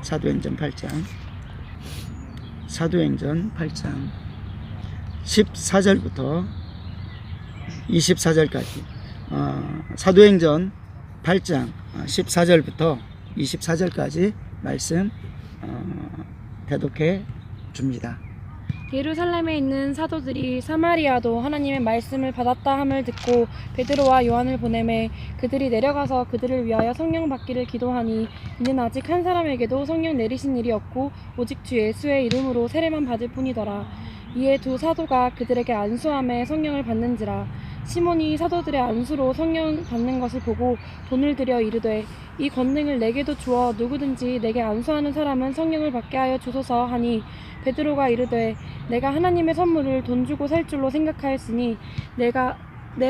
사도행전 8장 14절부터 24절까지 사도행전 8장 14절부터 24절까지 말씀 대독해 줍니다. 예루살렘에 있는 사도들이 사마리아도 하나님의 말씀을 받았다 함을 듣고 베드로와 요한을 보내매 그들이 내려가서 그들을 위하여 성령 받기를 기도하니 이는 아직 한 사람에게도 성령 내리신 일이 없고 오직 주 예수의 이름으로 세례만 받을 뿐이더라. 이에 두 사도가 그들에게 안수함에 성령을 받는지라. 시몬이 사도들의 안수로 성령 받는 것을 보고 돈을 들여 이르되 이 권능을 내게도 주어 누구든지 내게 안수하는 사람은 성령을 받게 하여 주소서 하니 베드로가 이르되 내가 하나님의 선물을 돈 주고 살 줄로 생각하였으니 내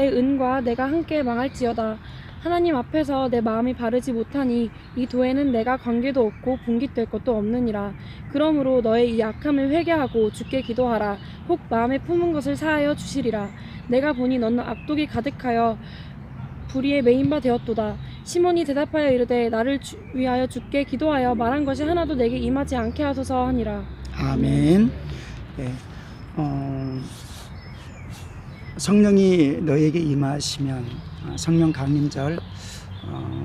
은과 내가 함께 망할지어다. 하나님 앞에서 내 마음이 바르지 못하니 이 도에는 내가 관계도 없고 분깃될 것도 없느니라. 그러므로 너의 이 악함을 회개하고 주께 기도하라. 혹 마음에 품은 것을 사하여 주시리라. 내가 보니 너는 악독이 가득하여 불의에 매인 바 되었도다. 시몬이 대답하여 이르되 나를 위하여 주께 기도하여 말한 것이 하나도 내게 임하지 않게 하소서 하니라. 아멘. 네. 성령이 너에게 임하시면 성령 강림절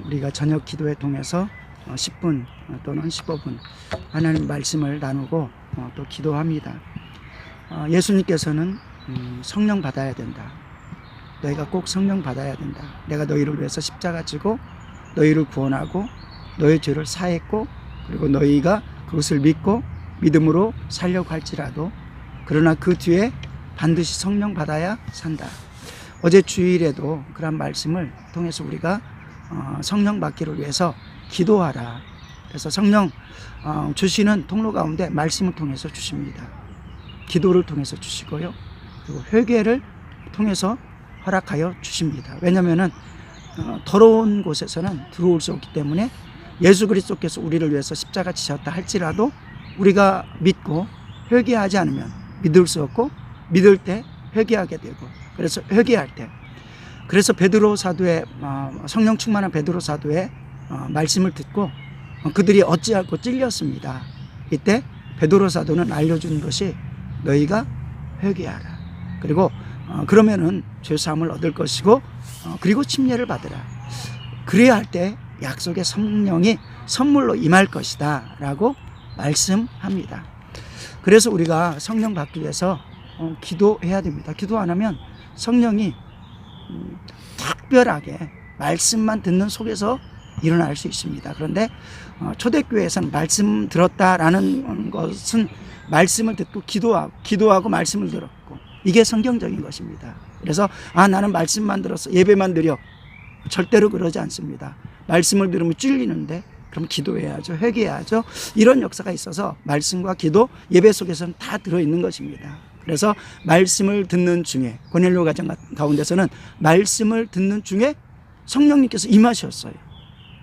우리가 저녁 기도회 통해서 10분 또는 15분 하나님 말씀을 나누고 또 기도합니다. 예수님께서는 성령 받아야 된다. 너희가 꼭 성령 받아야 된다. 내가 너희를 위해서 십자가 지고 너희를 구원하고 너희 죄를 사했고 그리고 너희가 그것을 믿고 믿음으로 살려고 할지라도 그러나 그 뒤에 반드시 성령 받아야 산다. 어제 주일에도 그런 말씀을 통해서 우리가 성령 받기를 위해서 기도하라. 그래서 성령 주시는 통로 가운데 말씀을 통해서 주십니다. 기도를 통해서 주시고요. 그리고 회개를 통해서 허락하여 주십니다. 왜냐하면 더러운 곳에서는 들어올 수 없기 때문에 예수 그리스도께서 우리를 위해서 십자가 지셨다 할지라도 우리가 믿고 회개하지 않으면 믿을 수 없고 믿을 때 회개하게 되고 그래서 회개할 때 그래서 베드로 사도의 성령 충만한 베드로 사도의 말씀을 듣고 그들이 어찌하고 찔렸습니다. 이때 베드로 사도는 알려준 것이 너희가 회개하라. 그리고 그러면은 죄사함을 얻을 것이고 그리고 침례를 받으라. 그래야 할 때 약속의 성령이 선물로 임할 것이다 라고 말씀합니다. 그래서 우리가 성령 받기 위해서 기도해야 됩니다. 기도 안 하면 성령이 특별하게 말씀만 듣는 속에서 일어날 수 있습니다. 그런데 초대교회에서는 말씀 들었다라는 것은 말씀을 듣고 기도하고 말씀을 들었고 이게 성경적인 것입니다. 그래서 나는 말씀만 들었어 예배만 드려 절대로 그러지 않습니다. 말씀을 들으면 찔리는데 그럼 기도해야죠. 회개해야죠. 이런 역사가 있어서 말씀과 기도 예배 속에서는 다 들어있는 것입니다. 그래서 말씀을 듣는 중에 고넬료 가정 가운데서는 말씀을 듣는 중에 성령님께서 임하셨어요.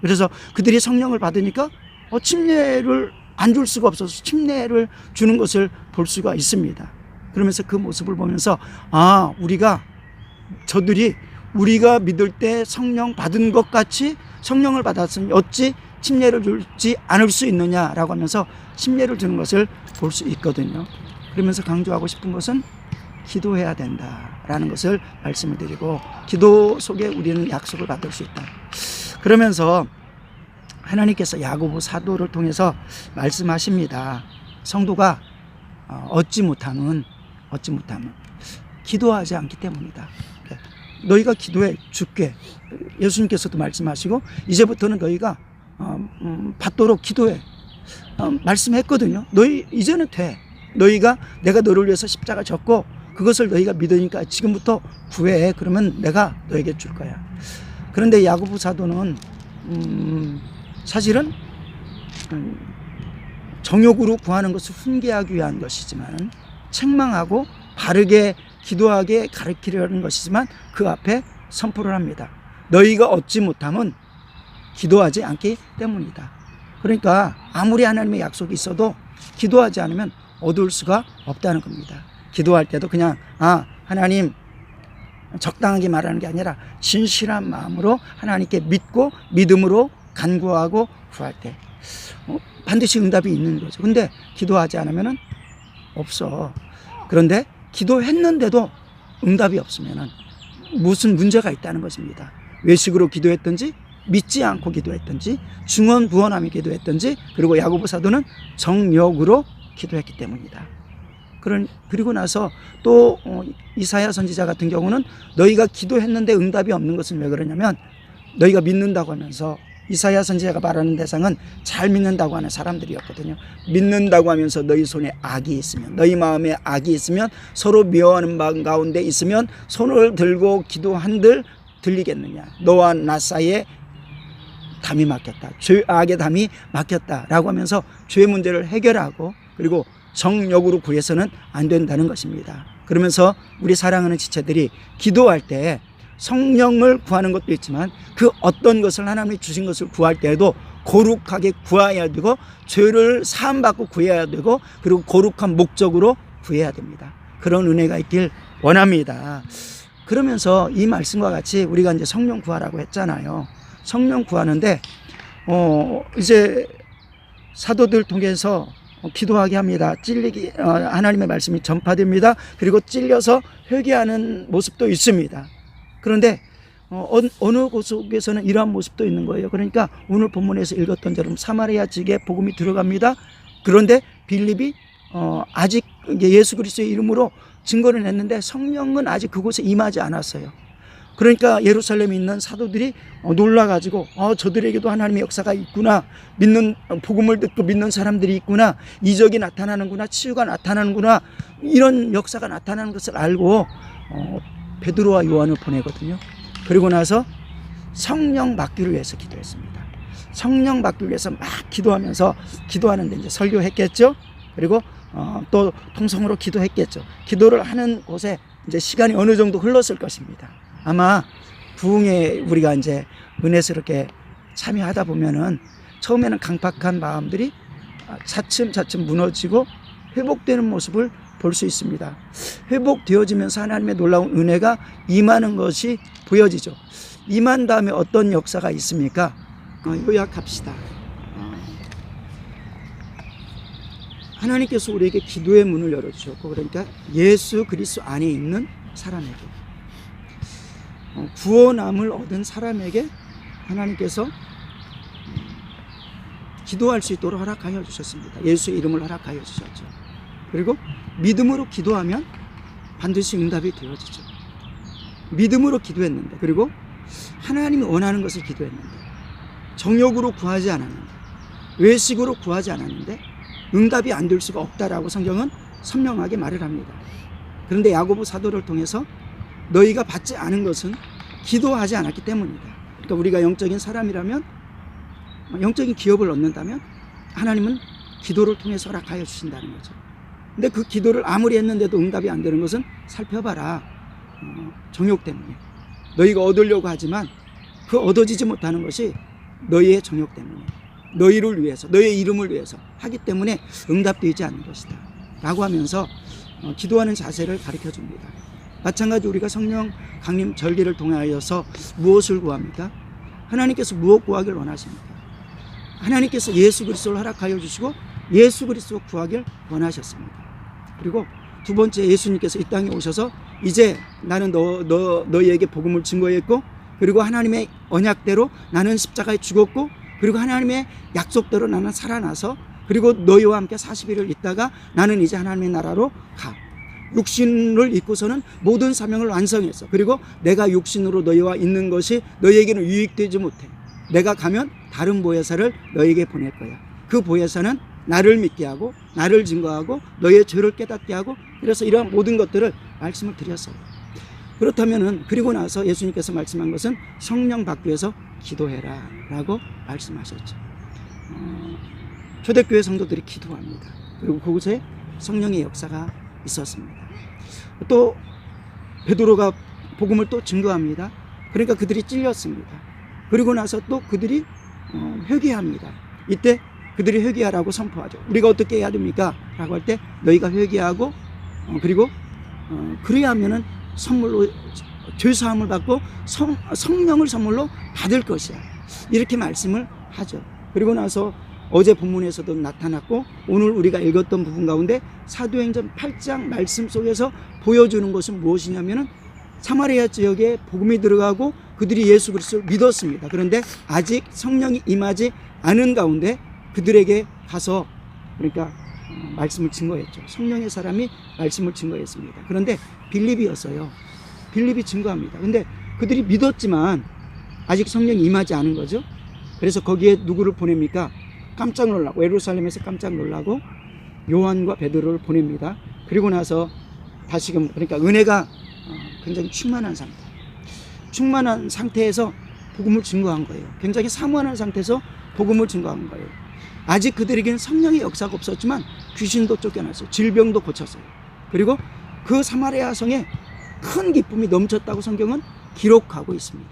그래서 그들이 성령을 받으니까 침례를 안 줄 수가 없어서 침례를 주는 것을 볼 수가 있습니다. 그러면서 그 모습을 보면서 우리가 믿을 때 성령 받은 것 같이 성령을 받았으니 어찌 침례를 주지 않을 수 있느냐라고 하면서 침례를 주는 것을 볼 수 있거든요. 그러면서 강조하고 싶은 것은 기도해야 된다라는 것을 말씀을 드리고 기도 속에 우리는 약속을 받을 수 있다. 그러면서 하나님께서 야고보 사도를 통해서 말씀하십니다. 성도가 얻지 못함은 기도하지 않기 때문이다. 너희가 기도해 줄게. 예수님께서도 말씀하시고 이제부터는 너희가 받도록 기도해. 말씀했거든요. 너희 이제는 돼. 너희가 내가 너를 위해서 십자가 졌고 그것을 너희가 믿으니까 지금부터 구해. 그러면 내가 너에게 줄 거야. 그런데 야고보 사도는 사실은 정욕으로 구하는 것을 훈계하기 위한 것이지만 책망하고 바르게 기도하게 가르치려는 것이지만 그 앞에 선포를 합니다. 너희가 얻지 못함은 기도하지 않기 때문이다. 그러니까 아무리 하나님의 약속이 있어도 기도하지 않으면 얻을 수가 없다는 겁니다. 기도할 때도 그냥 하나님 적당하게 말하는 게 아니라 진실한 마음으로 하나님께 믿고 믿음으로 간구하고 구할 때 반드시 응답이 있는 거죠. 근데 기도하지 않으면은 없어. 그런데 기도했는데도 응답이 없으면은 무슨 문제가 있다는 것입니다. 외식으로 기도했든지 믿지 않고 기도했든지 중언부언하며 기도했든지 그리고 야고보 사도는 정욕으로 기도했기 때문이다. 그리고 나서 또 이사야 선지자 같은 경우는 너희가 기도했는데 응답이 없는 것은 왜 그러냐면 너희가 믿는다고 하면서 이사야 선지자가 말하는 대상은 잘 믿는다고 하는 사람들이었거든요. 믿는다고 하면서 너희 손에 악이 있으면 너희 마음에 악이 있으면 서로 미워하는 마음 가운데 있으면 손을 들고 기도한들 들리겠느냐. 너와 나 사이에 담이 막혔다. 악의 담이 막혔다라고 하면서 죄의 문제를 해결하고 그리고 정욕으로 구해서는 안 된다는 것입니다. 그러면서 우리 사랑하는 지체들이 기도할 때 성령을 구하는 것도 있지만 그 어떤 것을 하나님이 주신 것을 구할 때에도 거룩하게 구해야 되고 죄를 사함받고 구해야 되고 그리고 거룩한 목적으로 구해야 됩니다. 그런 은혜가 있길 원합니다. 그러면서 이 말씀과 같이 우리가 이제 성령 구하라고 했잖아요. 성령 구하는데 이제 사도들 통해서 기도하게 합니다. 하나님의 말씀이 전파됩니다. 그리고 찔려서 회개하는 모습도 있습니다. 그런데 어느 곳에서는 이러한 모습도 있는 거예요. 그러니까 오늘 본문에서 읽었던 것처럼 사마리아 지역에 복음이 들어갑니다. 그런데 빌립이 아직 예수 그리스도의 이름으로 증거를 냈는데 성령은 아직 그곳에 임하지 않았어요. 그러니까 예루살렘에 있는 사도들이 놀라가지고 저들에게도 하나님의 역사가 있구나, 믿는 복음을 듣고 믿는 사람들이 있구나, 이적이 나타나는구나, 치유가 나타나는구나, 이런 역사가 나타나는 것을 알고 베드로와 요한을 보내거든요. 그리고 나서 성령 받기를 위해서 기도했습니다. 성령 받기 위해서 막 기도하면서 기도하는데 이제 설교했겠죠. 그리고 또 통성으로 기도했겠죠. 기도를 하는 곳에 이제 시간이 어느 정도 흘렀을 것입니다. 아마 부흥에 우리가 이제 은혜스럽게 참여하다 보면은 처음에는 강팍한 마음들이 차츰차츰 무너지고 회복되는 모습을 볼 수 있습니다. 회복되어지면서 하나님의 놀라운 은혜가 임하는 것이 보여지죠. 임한 다음에 어떤 역사가 있습니까? 요약합시다. 하나님께서 우리에게 기도의 문을 열어주셨고, 그러니까 예수 그리스도 안에 있는 사람에게, 구원함을 얻은 사람에게 하나님께서 기도할 수 있도록 허락하여 주셨습니다. 예수의 이름을 허락하여 주셨죠. 그리고 믿음으로 기도하면 반드시 응답이 되어지죠. 믿음으로 기도했는데, 그리고 하나님이 원하는 것을 기도했는데, 정욕으로 구하지 않았는데, 외식으로 구하지 않았는데 응답이 안 될 수가 없다라고 성경은 선명하게 말을 합니다. 그런데 야고보 사도를 통해서 너희가 받지 않은 것은 기도하지 않았기 때문이다. 그러니까 우리가 영적인 사람이라면, 영적인 기업을 얻는다면 하나님은 기도를 통해서 허락하여 주신다는 거죠. 근데 그 기도를 아무리 했는데도 응답이 안 되는 것은 살펴봐라. 정욕 때문에. 너희가 얻으려고 하지만 그 얻어지지 못하는 것이 너희의 정욕 때문에, 너희를 위해서, 너희의 이름을 위해서 하기 때문에 응답되지 않는 것이다 라고 하면서 기도하는 자세를 가르쳐 줍니다. 마찬가지 우리가 성령 강림 절기를 통하여서 무엇을 구합니까? 하나님께서 무엇 구하길 원하십니까? 하나님께서 예수 그리스도를 허락하여 주시고 예수 그리스도 구하길 원하셨습니다. 그리고 두 번째, 예수님께서 이 땅에 오셔서 이제 나는 너희에게 복음을 증거했고, 그리고 하나님의 언약대로 나는 십자가에 죽었고, 그리고 하나님의 약속대로 나는 살아나서, 그리고 너희와 함께 40일을 있다가 나는 이제 하나님의 나라로 가. 육신을 입고서는 모든 사명을 완성했어. 그리고 내가 육신으로 너희와 있는 것이 너희에게는 유익되지 못해. 내가 가면 다른 보혜사를 너희에게 보낼 거야. 그 보혜사는 나를 믿게 하고 나를 증거하고 너희의 죄를 깨닫게 하고, 그래서 이러한 모든 것들을 말씀을 드렸어요. 그렇다면은 그리고 나서 예수님께서 말씀한 것은 성령 받기 위해서 기도해라 라고 말씀하셨죠. 초대교회 성도들이 기도합니다. 그리고 그곳에 성령의 역사가 있었습니다. 또 베드로가 복음을 또 증거합니다. 그러니까 그들이 찔렸습니다. 그리고 나서 또 그들이 회개합니다. 이때 그들이 회개하라고 선포하죠. 우리가 어떻게 해야 됩니까? 라고 할 때 너희가 회개하고 그리고 그래야 하면은 선물로 죄사함을 받고 성령을 선물로 받을 것이야. 이렇게 말씀을 하죠. 그리고 나서 어제 본문에서도 나타났고 오늘 우리가 읽었던 부분 가운데 사도행전 8장 말씀 속에서 보여주는 것은 무엇이냐면은 사마리아 지역에 복음이 들어가고 그들이 예수 그리스도를 믿었습니다. 그런데 아직 성령이 임하지 않은 가운데 그들에게 가서 그러니까 말씀을 증거했죠. 성령의 사람이 말씀을 증거했습니다. 그런데 빌립이었어요. 빌립이 증거합니다. 근데 그들이 믿었지만 아직 성령이 임하지 않은 거죠. 그래서 거기에 누구를 보냅니까? 깜짝 놀라고 예루살렘에서 깜짝 놀라고 요한과 베드로를 보냅니다. 그리고 나서 다시금 그러니까 은혜가 굉장히 충만한 상태에서 복음을 증거한 거예요. 굉장히 사모하는 상태에서 복음을 증거한 거예요. 아직 그들에게는 성령의 역사가 없었지만 귀신도 쫓겨났어요. 질병도 고쳤어요. 그리고 그 사마리아 성에 큰 기쁨이 넘쳤다고 성경은 기록하고 있습니다.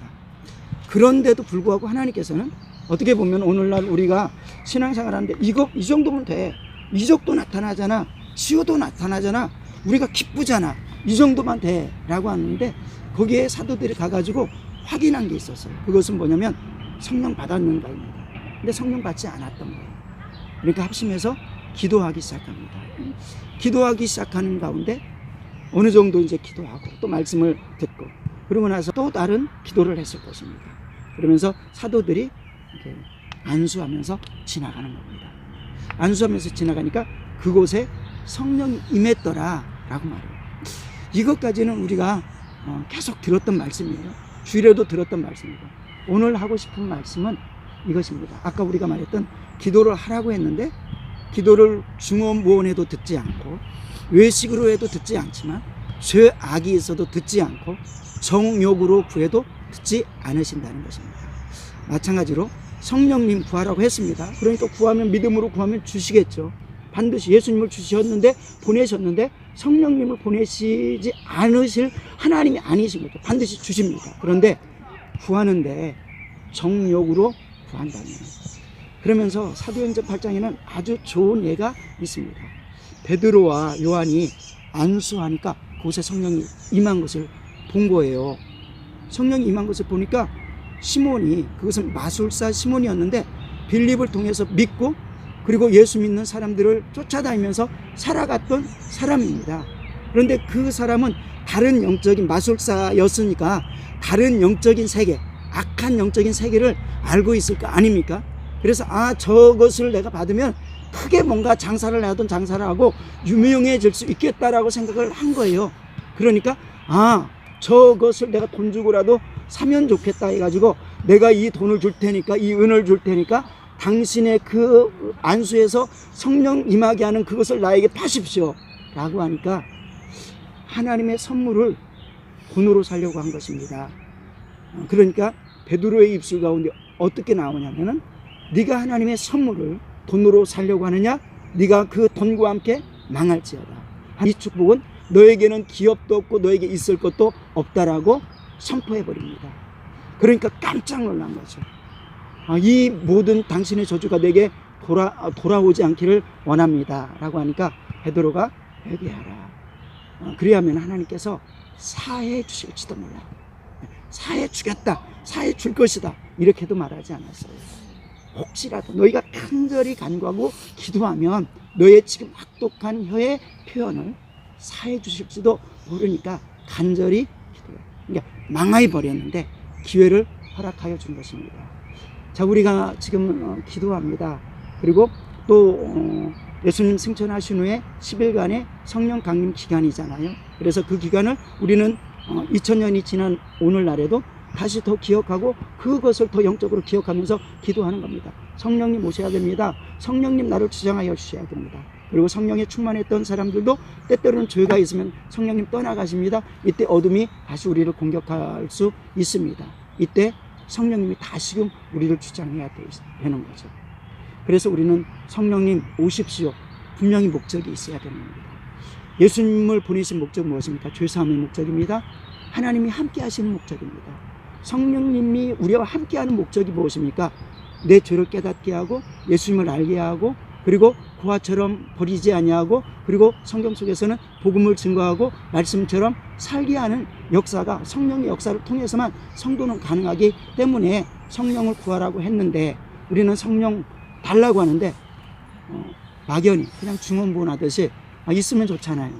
그런데도 불구하고 하나님께서는 어떻게 보면 오늘날 우리가 신앙생활 하는데 이 정도면 돼. 이적도 나타나잖아. 치유도 나타나잖아. 우리가 기쁘잖아. 이 정도만 돼. 라고 하는데 거기에 사도들이 가가지고 확인한 게 있었어요. 그것은 뭐냐면 성령 받았는가입니다. 근데 성령 받지 않았던 거예요. 그러니까 합심해서 기도하기 시작합니다. 기도하기 시작하는 가운데 어느 정도 이제 기도하고 또 말씀을 듣고 그러고 나서 또 다른 기도를 했을 것입니다. 그러면서 사도들이 이렇게 안수하면서 지나가는 겁니다. 안수하면서 지나가니까 그곳에 성령이 임했더라 라고 말해요. 이것까지는 우리가 계속 들었던 말씀이에요. 주일에도 들었던 말씀입니다. 오늘 하고 싶은 말씀은 이것입니다. 아까 우리가 말했던 기도를 하라고 했는데 기도를 중언부언해도 듣지 않고 외식으로 해도 듣지 않지만 죄악이 있어도 듣지 않고 정욕으로 구해도 듣지 않으신다는 것입니다. 마찬가지로 성령님 구하라고 했습니다. 그러니까 구하면 믿음으로 구하면 주시겠죠. 반드시 예수님을 주셨는데 보내셨는데 성령님을 보내시지 않으실 하나님이 아니신 거죠. 반드시 주십니다. 그런데 구하는데 정욕으로 구한다면 그러면서 사도행전 8장에는 아주 좋은 예가 있습니다. 베드로와 요한이 안수하니까 그곳에 성령이 임한 것을 본 거예요. 성령이 임한 것을 보니까 시몬이 그것은 마술사 시몬이었는데 빌립을 통해서 믿고 그리고 예수 믿는 사람들을 쫓아다니면서 살아갔던 사람입니다. 그런데 그 사람은 다른 영적인 마술사였으니까 다른 영적인 세계, 악한 영적인 세계를 알고 있을 거 아닙니까? 그래서 저것을 내가 받으면 크게 뭔가 장사를 하던 장사를 하고 유명해질 수 있겠다라고 생각을 한 거예요. 그러니까 저것을 내가 돈 주고라도 사면 좋겠다 해가지고 내가 이 돈을 줄 테니까 이 은을 줄 테니까 당신의 그 안수에서 성령 임하게 하는 그것을 나에게 파십시오 라고 하니까 하나님의 선물을 돈으로 살려고 한 것입니다. 그러니까 베드로의 입술 가운데 어떻게 나오냐면은 네가 하나님의 선물을 돈으로 살려고 하느냐 네가 그 돈과 함께 망할지어다. 이 축복은 너에게는 기업도 없고 너에게 있을 것도 없다라고 선포해버립니다. 그러니까 깜짝 놀란 거죠. 이 모든 당신의 저주가 내게 돌아오지 않기를 원합니다 라고 하니까 베드로가 회개하라. 그래야면 하나님께서 사해 주실지도 몰라. 사해 주겠다, 사해 줄 것이다 이렇게도 말하지 않았어요. 혹시라도 너희가 간절히 간구하고 기도하면 너의 지금 악독한 혀의 표현을 사해 주실지도 모르니까 간절히 기도해. 그러니까 망하여 버렸는데 기회를 허락하여 준 것입니다. 자, 우리가 지금 기도합니다. 그리고 또 예수님 승천하신 후에 10일간의 성령 강림 기간이잖아요. 그래서 그 기간을 우리는 2000년이 지난 오늘날에도 다시 더 기억하고 그것을 더 영적으로 기억하면서 기도하는 겁니다. 성령님 오셔야 됩니다. 성령님 나를 주장하여 주셔야 됩니다. 그리고 성령에 충만했던 사람들도 때때로는 죄가 있으면 성령님 떠나가십니다. 이때 어둠이 다시 우리를 공격할 수 있습니다. 이때 성령님이 다시금 우리를 주장해야 되는 거죠. 그래서 우리는 성령님 오십시오. 분명히 목적이 있어야 되는 겁니다. 예수님을 보내신 목적은 무엇입니까? 죄사함의 목적입니다. 하나님이 함께 하시는 목적입니다. 성령님이 우리와 함께하는 목적이 무엇입니까? 내 죄를 깨닫게 하고 예수님을 알게 하고 그리고 고아처럼 버리지 아니하고 그리고 성경 속에서는 복음을 증거하고 말씀처럼 살게 하는 역사가 성령의 역사를 통해서만 성도는 가능하기 때문에 성령을 구하라고 했는데 우리는 성령 달라고 하는데 막연히 그냥 중원부원하듯이 있으면 좋잖아요.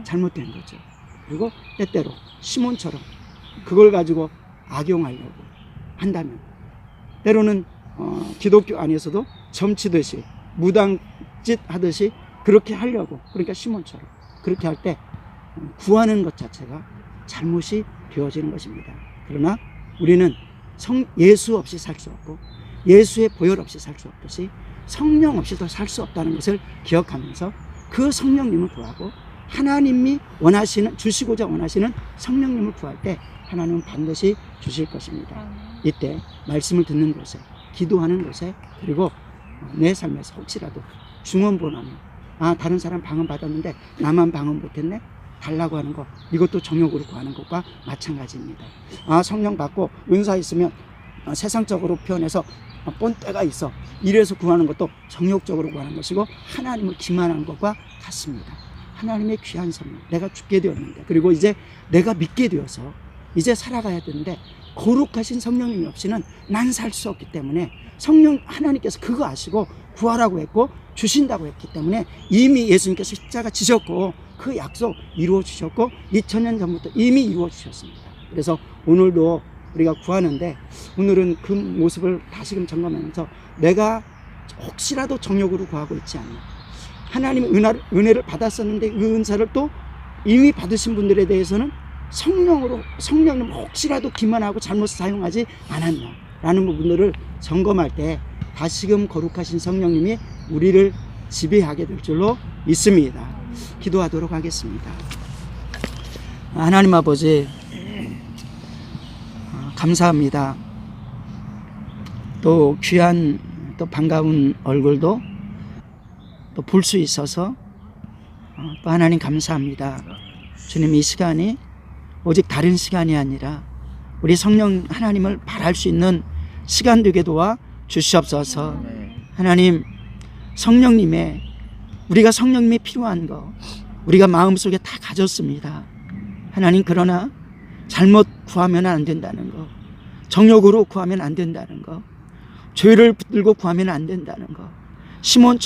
잘못된 거죠. 그리고 때때로 시몬처럼 그걸 가지고 악용하려고 한다면 때로는 기독교 안에서도 점치듯이 무당짓 하듯이 그렇게 하려고, 그러니까 시몬처럼 그렇게 할 때 구하는 것 자체가 잘못이 되어지는 것입니다. 그러나 우리는 예수 없이 살 수 없고 예수의 보혈 없이 살 수 없듯이 성령 없이도 살 수 없다는 것을 기억하면서 그 성령님을 구하고 하나님이 주시고자 원하시는 성령님을 구할 때 하나님은 반드시 주실 것입니다. 이때 말씀을 듣는 곳에, 기도하는 곳에, 그리고 내 삶에서 혹시라도 중언부언하면 다른 사람 방언 받았는데 나만 방언 못했네? 달라고 하는 것, 이것도 정욕으로 구하는 것과 마찬가지입니다. 성령 받고 은사 있으면 세상적으로 표현해서 본때가 있어, 이래서 구하는 것도 정욕적으로 구하는 것이고 하나님을 기만하는 것과 같습니다. 하나님의 귀한 선물, 내가 죽게 되었는데, 그리고 이제 내가 믿게 되어서 이제 살아가야 되는데 거룩하신 성령님이 없이는 난 살 수 없기 때문에 하나님께서 그거 아시고 구하라고 했고 주신다고 했기 때문에 이미 예수님께서 십자가 지셨고 그 약속 이루어 주셨고 2000년 전부터 이미 이루어 주셨습니다. 그래서 오늘도 우리가 구하는데 오늘은 그 모습을 다시금 점검하면서 내가 혹시라도 정욕으로 구하고 있지 않나, 하나님의 은혜를 받았었는데 그 은사를 또 이미 받으신 분들에 대해서는 성령님 혹시라도 기만하고 잘못 사용하지 않았나 라는 부분들을 점검할 때 다시금 거룩하신 성령님이 우리를 지배하게 될 줄로 믿습니다. 기도하도록 하겠습니다. 하나님 아버지, 감사합니다. 또 귀한 또 반가운 얼굴도 또 볼 수 있어서 또 하나님 감사합니다. 주님, 이 시간이 오직 다른 시간이 아니라 우리 성령 하나님을 바랄 수 있는 시간 되게 도와 주시옵소서. 하나님, 우리가 성령님이 필요한 거 우리가 마음속에 다 가졌습니다. 하나님, 그러나 잘못 구하면 안 된다는 거, 정욕으로 구하면 안 된다는 거, 죄를 붙들고 구하면 안 된다는 거, 시몬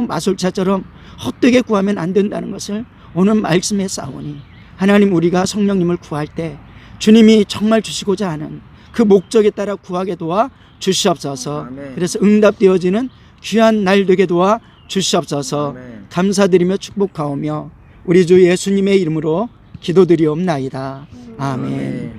마술자처럼 헛되게 구하면 안 된다는 것을 오늘 말씀에 싸우니 하나님, 우리가 성령님을 구할 때 주님이 정말 주시고자 하는 그 목적에 따라 구하게 도와 주시옵소서. 그래서 응답되어지는 귀한 날 되게 도와 주시옵소서. 감사드리며 축복하오며 우리 주 예수님의 이름으로 기도드리옵나이다. 아멘.